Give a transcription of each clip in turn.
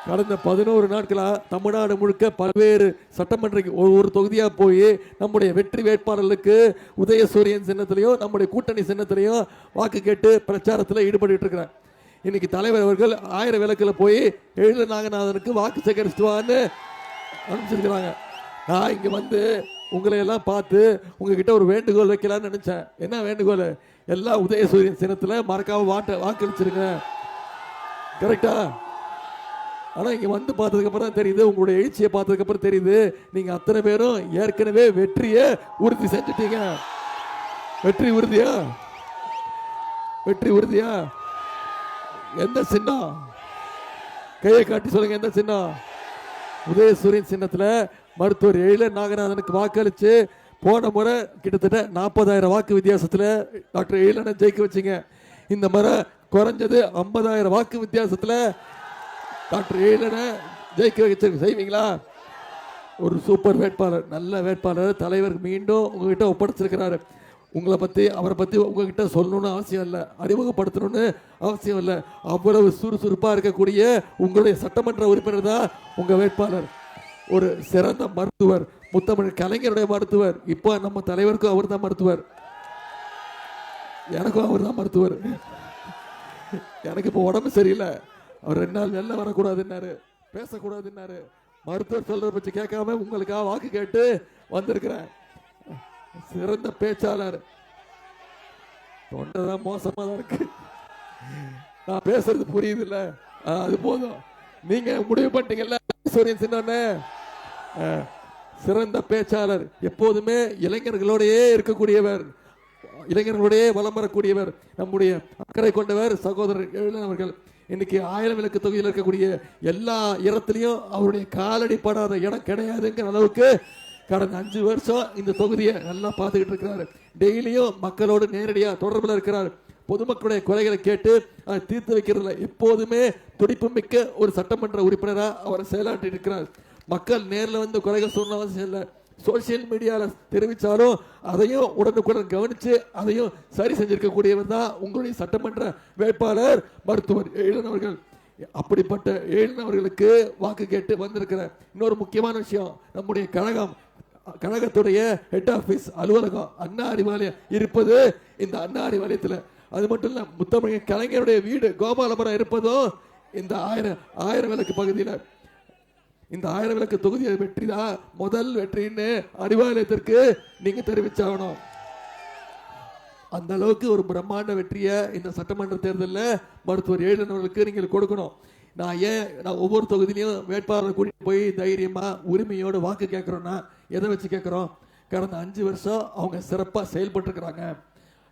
கடந்த 11 நாட்களா தமிழ்நாடு முழுக்க பல்வேறு சட்டமன்ற ஒரு தொகுதியா போய் நம்முடைய வெற்றி வேட்பாளர்களுக்கு உதயசூரியன் சின்னத்திலையும் நம்முடைய கூட்டணி சின்னத்திலையும் வாக்கு கேட்டு பிரச்சாரத்தில் ஈடுபட்டு இருக்கிறேன். இன்னைக்கு தலைவர் அவர்கள் 1000 விளக்கில் போய் எழில நாகநாதனுக்கு வாக்கு சேகரிச்சுட்டு வான்னு அனுப்பிச்சிருக்கிறாங்க. நான் இங்க வந்து உங்களை எல்லாம் பார்த்து உங்ககிட்ட ஒரு வேண்டுகோள் வைக்கலாம்னு நினைச்சேன். என்ன வேண்டுகோள்? எல்லா உதயசூரியன் சின்னத்தில் மறக்காம வாக்களிச்சிருங்க. கரெக்டா? ஆனா இங்க வந்து பார்த்ததுக்கு அப்புறம் தான் தெரியுது, உங்களுடைய எழுச்சியை பார்த்ததுக்கு அப்புறம் தெரியுது, நீங்க அத்தனை பேரும் ஏற்கனவே வெற்றியை உறுதி செஞ்சுட்டீங்க. வெற்றி உறுதியா? வெற்றி உறுதியா? எந்த சின்னம்? கையை காட்டி சொல்லுங்க. எந்த சின்னம்? உதயசூரியன் சின்னத்துல மருத்துவர் எழில நாகநாதனுக்கு வாக்களிச்சு போன முறை கிட்டத்தட்ட 40,000 வாக்கு வித்தியாசத்துல டாக்டர் எழிலனை ஜெயிக்க வச்சிங்க. இந்த முறை குறைஞ்சது 50,000 வாக்கு வித்தியாசத்துல டாக்டர் எழிலனை ஜெயிக்க வச்சிருக்க செய்வீங்களா? ஒரு சூப்பர் வேட்பாளர், நல்ல வேட்பாளர் தலைவர் மீண்டும் உங்ககிட்ட ஒப்படைச்சிருக்கிறாரு. உங்களை பற்றி அவரை பற்றி உங்ககிட்ட சொல்லணும்னு அவசியம் இல்லை, அறிமுகப்படுத்தணும்னு அவசியம் இல்லை. அவ்வளவு சுறுசுறுப்பாக இருக்கக்கூடிய உங்களுடைய சட்டமன்ற உறுப்பினர் தான் உங்கள் வேட்பாளர். ஒரு சிறந்த மருத்துவர், முத்தமிழ் கலைஞருடைய மருத்துவர். இப்போ நம்ம தலைவருக்கும் அவர் தான் மருத்துவர், எனக்கும் அவர் தான் மருத்துவர். எனக்கு இப்போ உடம்பு சரியில்லை, அவர் 2 நாள் வெளில வரக்கூடாதுன்னாரு, பேசக்கூடாதுன்னாரு. மருத்துவர் சொல்றத பற்றி கேட்காம உங்களுக்காக வாக்கு கேட்டு வந்திருக்கிறேன். சிறந்த பேச்சாளர். தொண்டைதான் மோசமா தான் இருக்கு, நான் பேசுறது புரியுது இல்ல? அது போதும். நீங்க முடிவு பண்ணிட்டீங்கல்ல சின்ன. சிறந்த பேச்சாளர், எப்போதுமே இளைஞர்களோடையே இருக்கக்கூடியவர், இளைஞர்களுடைய வலம் வரக்கூடியவர், நம்முடைய அக்கறை கொண்டவர் சகோதரர் எழிலன் அவர்கள். இன்னைக்கு 1000 விளக்கு தொகுதியில் இருக்கக்கூடிய எல்லா இடத்துலையும் அவருடைய காலடி படாத இடம் கிடையாதுங்கிற அளவுக்கு கடந்த 5 வருஷம் இந்த தொகுதியை நல்லா பார்த்துக்கிட்டு இருக்கிறாரு. டெய்லியும் மக்களோடு நேரடியாக தொடர்பில் இருக்கிறார். பொதுமக்களுடைய குறைகளை கேட்டு அதை தீர்த்து வைக்கிறதுல எப்போதுமே துடிப்பு மிக்க ஒரு சட்டமன்ற உறுப்பினராக அவர் செயலாற்றி இருக்கிறார். மக்கள் நேரில் வந்து குறைகள் சொன்ன அவசியம் இல்லை, சோசியல் மீடியாவில் தெரிவித்தாலும் அதையும் உடனுக்குடன் கவனித்து அதையும் சரி செஞ்சிருக்கக்கூடியவர் தான் உங்களுடைய சட்டமன்ற வேட்பாளர் மருத்துவர் எழிலன் அவர்கள். அப்படிப்பட்ட எழிலன் அவர்களுக்கு வாக்கு கேட்டு வந்திருக்கிற இன்னொரு முக்கியமான விஷயம், நம்முடைய கழகத்துடைய ஹெட் ஆபீஸ் அலுவலகம் அண்ணா அறிவாலயம் இருப்பது இந்த அண்ணா அறிவாலயத்தில். அது மட்டும் இல்ல, முத்தமிழ் கலைஞருடைய வீடு கோபாலபுரம் இருப்பதும் இந்த 1000 விளக்கு பகுதியில். இந்த 1000 விளக்கு தொகுதியை வெற்றி தான் முதல் வெற்றின்னு அறிவாலயத்திற்கு நீங்க தெரிவிச்சாகணும். அந்த அளவுக்கு ஒரு பிரம்மாண்ட வெற்றியை இந்த சட்டமன்ற தேர்தலில் மருத்துவர் எழிலன் அவர்களுக்கு நீங்கள் கொடுக்கணும். நான் ஒவ்வொரு தொகுதியிலையும் வேட்பாளரை கூட்டிட்டு போய் தைரியமா உரிமையோடு வாக்கு கேட்கிறோம்னா எதை வச்சு கேட்கிறோம்? கடந்த 5 வருஷம் அவங்க சிறப்பாக செயல்பட்டு இருக்கிறாங்க,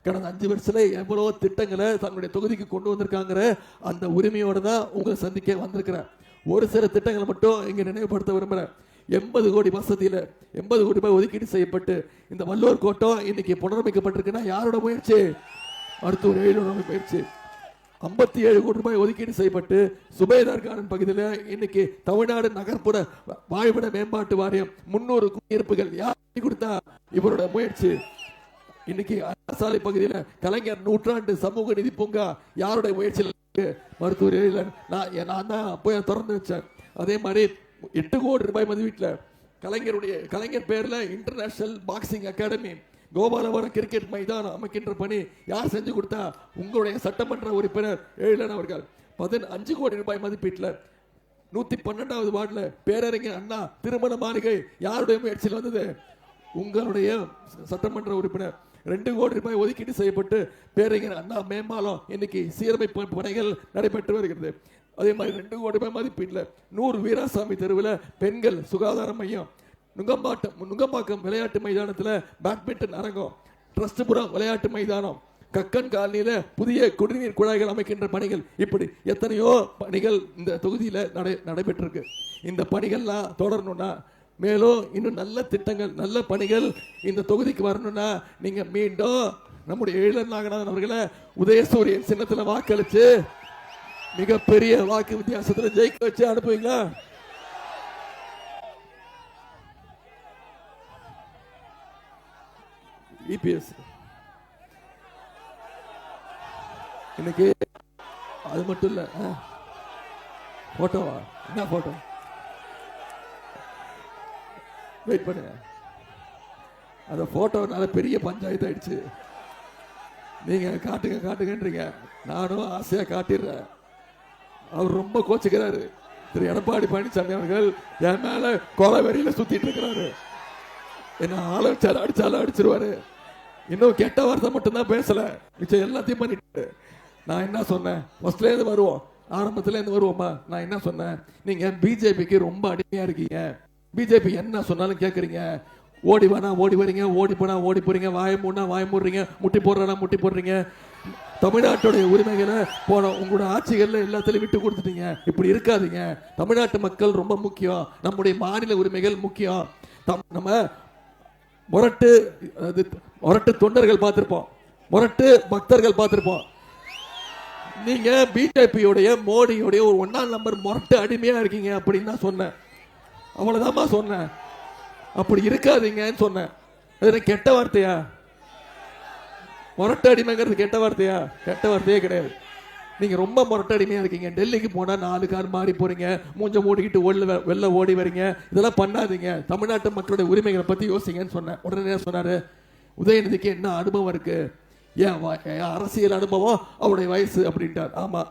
கடந்த 5 வருஷத்துல எவ்வளவு திட்டங்களை தன்னுடைய தொகுதிக்கு கொண்டு வந்திருக்காங்கிற அந்த உரிமையோடு தான் உங்களை சந்திக்க வந்திருக்கிறேன். ஒரு சில திட்டங்களை மட்டும் இங்க நினைவுபடுத்த விரும்புகிறேன். 80 கோடி வசதியில் 80 கோடி ரூபாய் ஒதுக்கீடு செய்யப்பட்டு இந்த வள்ளுவர் கோட்டம் இன்னைக்கு புனரமைக்கப்பட்டிருக்குன்னா யாரோட முயற்சி? மருத்துவர் எழிலோட முயற்சி. 57 கோடி ரூபாய் ஒதுக்கீடு செய்யப்பட்டு சுபேதார் கார்டன் பகுதியில் இன்னைக்கு தமிழ்நாடு நகர்ப்புற வாழ்விட மேம்பாட்டு வாரியம் 300 குடியிருப்புகள் யார் கொடுத்தா? இவரோட முயற்சி. இன்னைக்கு சாலை பகுதியில் கலைஞர் 100ஆண்டு சமூக நிதி பூங்கா யாருடைய முயற்சியில்? மருத்துவர் எழிலன். நான் தான் போய் திறந்து வச்சேன். அதே மாதிரி 8 கோடி ரூபாய் மதிப்பீட்டில் கலைஞர் பேர்ல international boxing academy Gopalapuram cricket மைதானம் அமைக்கின்ற பணி யார் செஞ்சு கொடுத்தா? உங்களுடைய சட்டமன்ற உறுப்பினர் எழிலன் அவர்கள். 15 கோடி ரூபாய் மதிப்பீட்டில் 112வது வார்டில் பேரறிஞர் அண்ணா திருமண மாளிகை யாருடைய முயற்சியில் வந்தது? உங்களுடைய சட்டமன்ற உறுப்பினர். 2 கோடி ரூபாய் ஒதுக்கீடு செய்யப்பட்டு பேரறிஞர் அண்ணா மேம்பாலம் இன்னைக்கு சீரமைப்பு பணிகள் நடைபெற்று வருகிறது. அதே மாதிரி 2 கோடி ரூபாய் மதிப்பீட்டில் 100 வீராசாமி தெருவில் பெண்கள் சுகாதார மையம், நுங்கம்பாக்கம் விளையாட்டு மைதானத்தில் பேட்மிண்டன் அரங்கம், ட்ரஸ்ட்புரம் விளையாட்டு மைதானம், கக்கன் காலனியில புதிய குடிநீர் குழாய்கள் அமைக்கின்ற பணிகள், இப்படி எத்தனையோ பணிகள் இந்த தொகுதியில் நடைபெற்றிருக்கு. இந்த பணிகள்லாம் தொடரணும்னா, மேலும் இன்னும் நல்ல திட்டங்கள் நல்ல பணிகள் இந்த தொகுதிக்கு வரணும்னா நீங்க மீண்டும் நம்முடைய எழிலன் நாகநாதன் அவர்களை உதயசூரியன் சின்னத்தில் வாக்களிச்சு மிகப்பெரிய வாக்கு வித்தியாசத்தில் ஜெயிக்க வச்சு அனுப்புவீங்களா? இபிஎஸ் இன்னைக்கு அது மட்டும் இல்ல, போட்டோவா? என்ன போட்டோ? வெயிட் பண்ணு. அந்த போட்டோனால பெரிய பஞ்சாயத்து ஆயிடுச்சு. நீங்க காட்டுங்க காட்டுங்கன்றீங்க, நானும் ஆசையா காட்டிடுறேன். அவர் ரொம்ப கோச்சுக்கிறாரு. திரு எடப்பாடி பழனிசாமி அவர்கள் என் மேல கொலை வெறியில சுத்திட்டு இருக்கிறாரு. என்ன ஆலோசிச்சாரு, அடிச்சாலும் அடிச்சிருவாரு. இன்னும் கெட்ட வார்த்தை மட்டும்தான் பேசல, மிச்சம் எல்லாத்தையும் பண்ணிட்டு. நான் என்ன சொன்னேன்? ஃபர்ஸ்ட்ல இருந்து வருவோம், ஆரம்பத்துல இருந்து வருவோமா? நான் என்ன சொன்னேன்? நீங்க பிஜேபிக்கு ரொம்ப அடிமையா இருக்கீங்க. பிஜேபி என்ன சொன்னாலும் கேட்கறீங்க. ஓடி வேணா ஓடி வரீங்க, ஓடி போனா ஓடி போறீங்க, வாய மூடனா வாய மூடுறீங்க, முட்டி போடுறா முட்டி போடுறீங்க. தமிழ்நாட்டுடைய உரிமைகளை போன உங்களோட ஆட்சிகள்ல எல்லாத்திலையும் விட்டு கொடுத்துட்டீங்க. இப்படி இருக்காதீங்க. தமிழ்நாட்டு மக்கள் ரொம்ப முக்கியம், நம்முடைய மாநில உரிமைகள் முக்கியம். நம்ம முரட்டு தொண்டர்கள் பார்த்திருப்போம், முரட்டு பக்தர்கள் பார்த்திருப்போம். நீங்க பிஜேபியோடைய மோடியோடைய ஒரு 1ஆம் நம்பர் முரட்டு அடிமையா இருக்கீங்க அப்படின்னு தான் சொன்னேன். அவ்வளவுதான் சொன்னேன். அப்படி இருக்காதீங்கன்னு சொன்னேன். அது கெட்ட வார்த்தையா? முரட்டு அடிமைங்கிறது கெட்ட வார்த்தையா? கெட்ட வார்த்தையே கிடையாது. நீங்க ரொம்ப முரட்டு அடிமையா இருக்கீங்க. டெல்லிக்கு போனா 4 கார் மாறி போறீங்க, மூஞ்ச மூடிக்கிட்டு வெளில ஓடி வரீங்க. இதெல்லாம் பண்ணாதீங்க. தமிழ்நாட்டு மக்களுடைய உரிமைகளை பத்தி யோசிங்கன்னு சொன்னேன். உடனே சொன்னாரு, உதயநிதிக்கு என்ன அனுபவம் இருக்கு? ஏன் அரசியல் அனுபவம், அவருடைய வயசு அப்படின்ட்டார். ஆமா,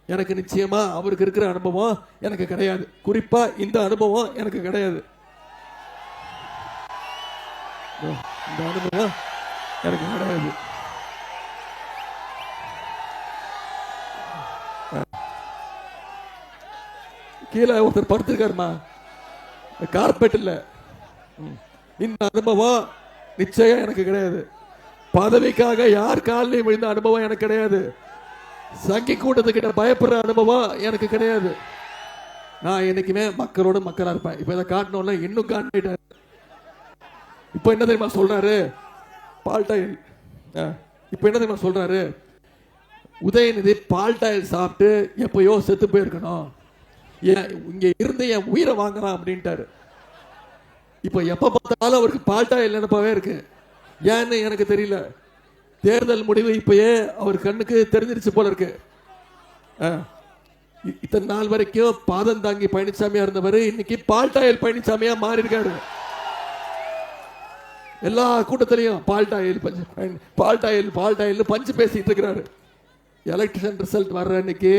எனக்கு நிச்சயமா அவருக்கு இருக்கிற அனுபவம் எனக்கு கிடையாது. குறிப்பா இந்த அனுபவம் எனக்கு கிடையாது. இந்த அனுபவம் எனக்கு கிடையாது. கீழே ஒருத்தர் படுத்திருக்காருமா, கார்பெட் இல்ல. இந்த அனுபவம் நிச்சயம் எனக்கு கிடையாது. பதவிக்காக யார் காலையும் விழுந்த அனுபவம் எனக்கு கிடையாது. சங்கி கூட்டத்துக்கிட்ட பயப்படுற அனுபவம் எனக்கு கிடையாது. நான் என்னைக்குமே மக்களோட மக்களா இருப்பேன். இப்ப இதை காட்டணும்ல, இன்னும் காட்டிட்டாரு. இப்ப என்ன தெரியுமா சொல்றாரு? பால்டாயில். இப்ப என்ன தெரியுமா சொல்றாரு? உதயநிதி பால்டாயில் சாப்பிட்டு எப்பயோ செத்து போயிருக்கணும், இங்க இருந்து என் உயிரை வாங்கலாம் அப்படின்ட்டாரு. இப்ப எப்ப பார்த்தாலும் அவருக்கு பால்டாயில் நினைப்பாவே இருக்கு. ஏன்னு எனக்கு தெரியல. தேர்தல் முடிவு இப்பயே அவர் கண்ணுக்கு தெரிஞ்சிருச்சு போல இருக்கு. இத்தனை நாள் வரைக்கும் பாதம் தாங்கி பழனிசாமியா இருந்தவர் இன்னைக்கு பால்டாயில் பழனிசாமியா மாறி இருக்காரு. எல்லா கூட்டத்திலையும் பால்டாயில் பால்டாயில் பால்டாயில் பஞ்சு பேசிட்டு இருக்கிறாரு. எலெக்ஷன் ரிசல்ட் வர்ற அன்னைக்கு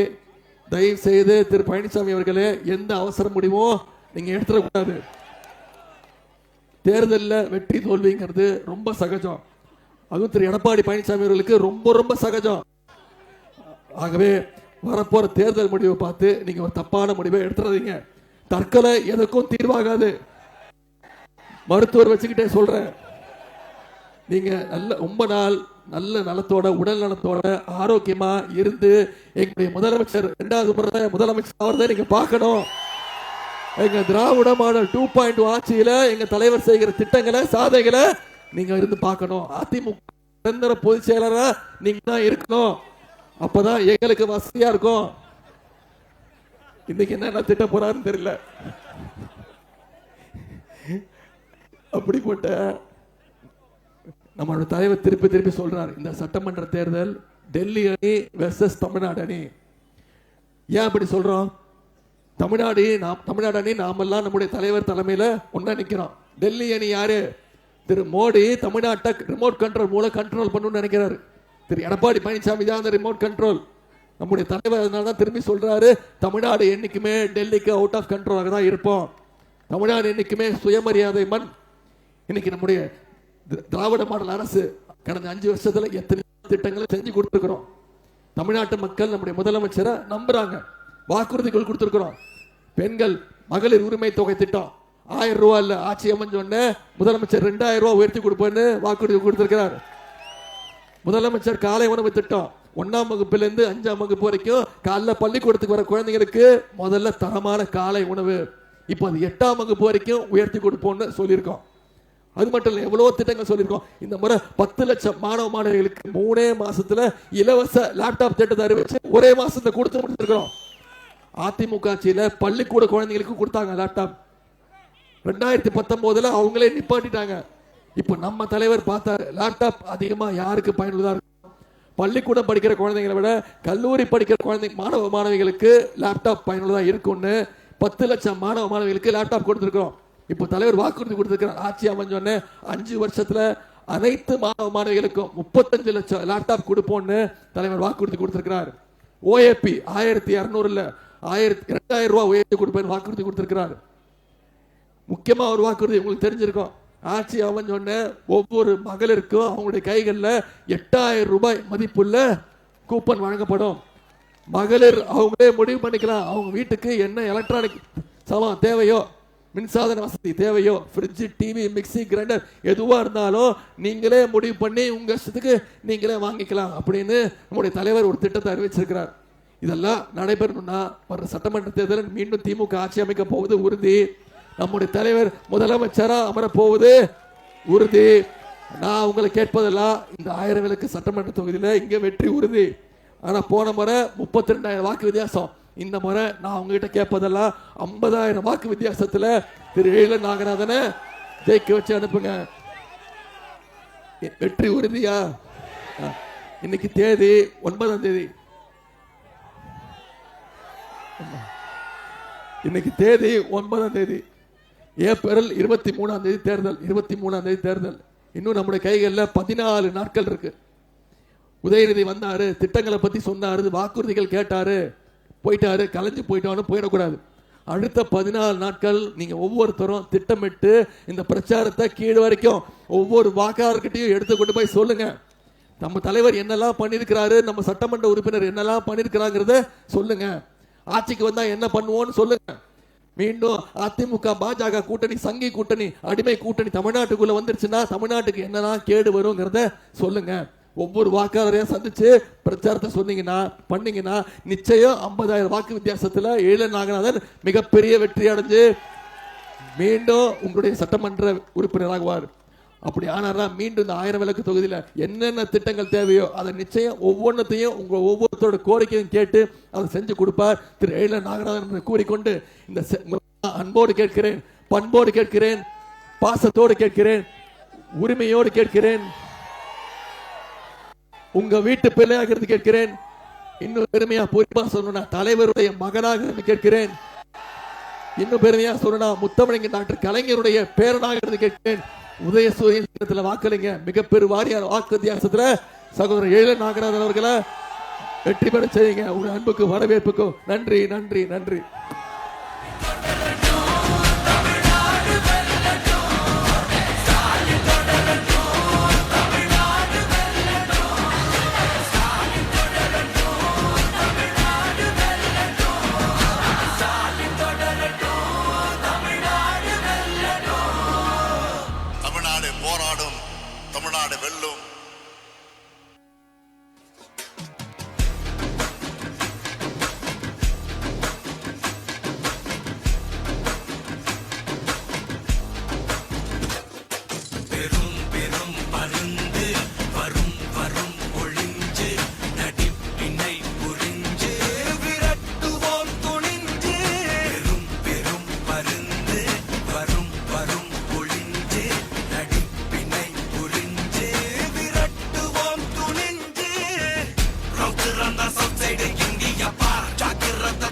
தயவு செய்து திரு பழனிசாமி அவர்களே, எந்த அவசர முடிவோ நீங்க எடுத்துடக்கூடாது. தேர்தலில் வெற்றி தோல்விங்கிறது ரொம்ப சகஜம். அதுவும் திரு எடப்பாடி பழனிசாமி அவர்களுக்கு ரொம்ப ரொம்ப சகஜம். ஆகவே வரப்போற தேர்தல் முடிவை பார்த்து நீங்க ஒரு தப்பான முடிவை எடுத்துறாதீங்க. தற்கொலை எதுக்கும் தீர்வாகாது. மருத்துவர் வச்சுக்கிட்டே சொல்றேன், நீங்க ரொம்ப நாள் நல்ல நலத்தோட, உடல் நலத்தோட, ஆரோக்கியமா இருந்து எங்களுடைய முதலமைச்சர் 2வது முறை முதலமைச்சர் அவர்தான் நீங்க பார்க்கணும். எங்க திராவிட மாடல் 2.0 ஆட்சியில எங்க தலைவர் செய்கிற திட்டங்களை, சாதனைகளை நீங்க இருந்து பார்க்கணும். அதிமுக நிரந்தர பொதுச் செயலரா நீங்க தான் இருக்கணும். அப்பதான் எங்களுக்கு வசதியா இருக்கும். இன்னைக்கு என்ன திட்ட போறாருன்னு தெரியல. அப்படிப்பட்ட நம்மளோட தலைவர் திருப்பி திருப்பி சொல்றார், இந்த சட்டமன்ற தேர்தல் டெல்லி அணி வெர்சஸ் தமிழ்நாடு அணி. ஏன் அப்படி சொல்றோம்? தமிழ்நாடு அணி நாமெல்லாம் நம்முடைய தலைவர் தலைமையில ஒன்னா நிக்கிறோம். டெல்லி அணி யாரு? திரு மோடி தமிழ்நாட்டை ரிமோட் கண்ட்ரோல் மூலம் கண்ட்ரோல் பண்ணணும்னு நினைக்கிறாரு. திரு எடப்பாடி பழனிசாமி தான் அந்த ரிமோட் கண்ட்ரோல். நம்முடைய தலைவர் அதனால தான் திரும்பி சொல்றாரு, தமிழ்நாடு என்னைக்குமே டெல்லிக்கு அவுட் ஆஃப் கண்ட்ரோலாக தான் இருப்போம். தமிழ்நாடு என்னைக்குமே சுயமரியாதை மண். இன்னைக்கு நம்முடைய திராவிட மாடல் அரசு கடந்த 5 வருஷத்துல எத்தனை திட்டங்களை செஞ்சு கொடுத்துருக்கிறோம். தமிழ்நாட்டு மக்கள் நம்முடைய முதலமைச்சரை நம்புறாங்க. வாக்குறுதிகள் கொடுத்திருக்கிறோம். பெண்கள் மகளிர் உரிமை தொகை திட்டம் 1000 ரூபாய் இல்ல, ஆட்சி அமைஞ்சோடனே முதலமைச்சர் 2000 ரூபாய் உயர்த்தி கொடுப்பேன்னு வாக்குறுதி கொடுத்திருக்கிறார். முதலமைச்சர் காலை உணவு திட்டம் 1ஆம் வகுப்புல இருந்து 5ஆம் வகுப்பு வரைக்கும் காலைல பள்ளிக்கூடத்துக்கு வர குழந்தைங்களுக்கு முதல்ல தரமான காலை உணவு. இப்போ அது 8ஆம் வகுப்பு வரைக்கும் உயர்த்தி கொடுப்போம்னு சொல்லியிருக்கோம். அது மட்டும் இல்ல, எவ்வளவு திட்டங்கள் சொல்லியிருக்கோம். இந்த முறை 10 லட்சம் மாணவ மாணவிகளுக்கு 3 மாசத்துல இலவச லேப்டாப் திட்டத்தை அறிவிச்சு ஒரே மாசத்தை கொடுத்து முடிச்சிருக்கிறோம். அதிமுக ஆட்சியில பள்ளிக்கூட குழந்தைகளுக்கு கொடுத்தாங்க லேப்டாப். 2019 அவங்களே நிப்பாட்டிட்டாங்க. இப்ப நம்ம தலைவர் பார்த்தாரு, லேப்டாப் அதிகமா யாருக்கு பயனுள்ளதா இருக்கும்? பள்ளிக்கூடம் படிக்கிற குழந்தைங்களை விட கல்லூரி படிக்கிற மாணவ மாணவிகளுக்கு லேப்டாப் பயனுள்ளதாக இருக்கும்னு 10 லட்சம் மாணவ மாணவிகளுக்கு லேப்டாப் கொடுத்துருக்கோம். இப்போ தலைவர் வாக்குறுதி கொடுத்திருக்கிறார். ஆட்சி அமைஞ்சோன்னு 5 வருஷத்துல அனைத்து மாணவ மாணவிகளுக்கும் 35 லட்சம் லேப்டாப் கொடுப்போம்னு தலைவர் வாக்குறுதி கொடுத்திருக்கிறார். ஓஏபி 1200 2000 ரூபாய் ஓஏபி கொடுப்பேன் வாக்குறுதி கொடுத்திருக்கிறார். முக்கியமா ஒரு வாக்குறுதி உங்களுக்கு தெரிஞ்சிருக்கும். ஆட்சி அமைஞ்சோன்னு ஒவ்வொரு மகளிருக்கும் அவங்களுடைய கைகளில் 8000 ரூபாய் மதிப்புள்ள கூப்பன் வழங்கப்படும். மகளிர் அவங்களே முடிவு பண்ணிக்கலாம் அவங்க வீட்டுக்கு என்ன எலக்ட்ரானிக் சாமான் தேவையோ, மின்சாதன வசதி தேவையோ, ஃப்ரிட்ஜ், டிவி, மிக்சி, கிரைண்டர் எதுவாக இருந்தாலும் நீங்களே முடிவு பண்ணி உங்க இஷ்டத்துக்கு நீங்களே வாங்கிக்கலாம் அப்படின்னு நம்முடைய தலைவர் ஒரு திட்டத்தை அறிவிச்சிருக்கிறார். இதெல்லாம் நடைபெறணும்னா வர சட்டமன்ற தேர்தலில் மீண்டும் திமுக ஆட்சி அமைக்க போவது உறுதி. நம்முடைய தலைவர் முதலமைச்சரா அமரப்போவது உறுதி. நான் உங்களை கேட்பதெல்லாம் இந்த 1000 விளக்கு சட்டமன்ற தொகுதியில இங்க வெற்றி உறுதி. ஆனா போன முறை 32,000 வாக்கு வித்தியாசம். இந்த முறை நான் உங்ககிட்ட கேட்பதெல்லாம் 50,000 வாக்கு வித்தியாசத்துல திரு எழில நாகராஜனை ஜெயிக்க வச்சு அனுப்புங்க. வெற்றி உறுதியா? இன்னைக்கு தேதி 9ஆம் தேதி. இன்னைக்கு தேதி 9ஆம் தேதி. ஏப்ரல் 23ஆம் தேதி தேர்தல். 23ஆம் தேதி தேர்தல். இன்னும் நம்முடைய கைகளில் 14 நாட்கள் இருக்கு. உதயநிதி வந்தாரு, திட்டங்களை பத்தி சொன்னாரு, வாக்குறுதிகள் கேட்டாரு, போயிட்டாரு, கலைஞ்சு போயிட்டான்னு போயிடக்கூடாது. அடுத்த 14 நாட்கள் நீங்க ஒவ்வொருத்தரும் திட்டமிட்டு இந்த பிரச்சாரத்தை கீழ் வரைக்கும் ஒவ்வொரு வாக்காளர்கிட்டையும் எடுத்து கொண்டு போய் சொல்லுங்க. நம்ம தலைவர் என்னெல்லாம் பண்ணிருக்கிறாரு, நம்ம சட்டமன்ற உறுப்பினர் என்னெல்லாம் பண்ணிருக்கிறாங்கிறத சொல்லுங்க. ஆட்சிக்கு வந்தா என்ன பண்ணுவோம்னு சொல்லுங்க. மீண்டும் அதிமுக பாஜக கூட்டணி, சங்கி கூட்டணி, அடிமை கூட்டணி தமிழ்நாட்டுக்குள்ள வந்துருச்சுன்னா தமிழ்நாட்டுக்கு என்னெல்லாம் கேடு வருங்கிறத சொல்லுங்க. ஒவ்வொரு வாக்காளரையும் சந்திச்சு பிரச்சாரத்தை சொன்னீங்கன்னா பண்ணீங்கன்னா நிச்சயம் 50,000 வாக்கு வித்தியாசத்துல எழில நாகராஜன் மிகப்பெரிய வெற்றி அடைஞ்சு மீண்டும் உங்களுடைய சட்டமன்ற உறுப்பினராகுவார். அப்படி ஆனா மீண்டும் இந்த 1000 விளக்கு தொகுதியில என்னென்ன திட்டங்கள் தேவையோ அதை நிச்சயம் ஒவ்வொன்றத்தையும் உங்க ஒவ்வொருத்தரோட கோரிக்கையும் கேட்டு அதை செஞ்சு கொடுப்பார் திரு எழில நாகராஜன் கூறிக்கொண்டு இந்த அன்போடு கேட்கிறேன், பண்போடு கேட்கிறேன், பாசத்தோடு கேட்கிறேன், உரிமையோடு கேட்கிறேன், உங்க வீட்டு பிள்ளையாக கேட்கிறேன். இன்னும் பெருமையா பொறுப்பா சொல்லணும்னா தலைவருடைய மகனாக கேட்கிறேன். இன்னும் பெருமையா சொல்லணும்னா முத்தமிழங்க டாக்டர் கலைஞருடைய பேரனாக கேட்கிறேன். உதயசூரியன் வாக்களிங்க. மிகப்பெரும் வாரியான வாக்கு வித்தியாசத்துல சகோதரர் எழில நாகராஜன் அவர்களை வெற்றி பெற செய்யுங்க. உங்க அன்புக்கு வரவேற்புக்கும் நன்றி நன்றி நன்றி. தமிழ்நாடு வெல்லும். பெரும் பெரும் பருந்து வரும் வரும் ஒளிஞ்சு நடிப்பினை புரிஞ்சு விரட்டுவோம் துணிஞ்சு. பெரும் பெரும் பருந்து வரும் வரும் ஒளிஞ்சு நடிப்பினை புரிஞ்சு விரட்டுவோம் துணிஞ்சு. ரவுத்து ரந்த சவுத் சைடு இந்தியா பார் ஜாக்கிரதை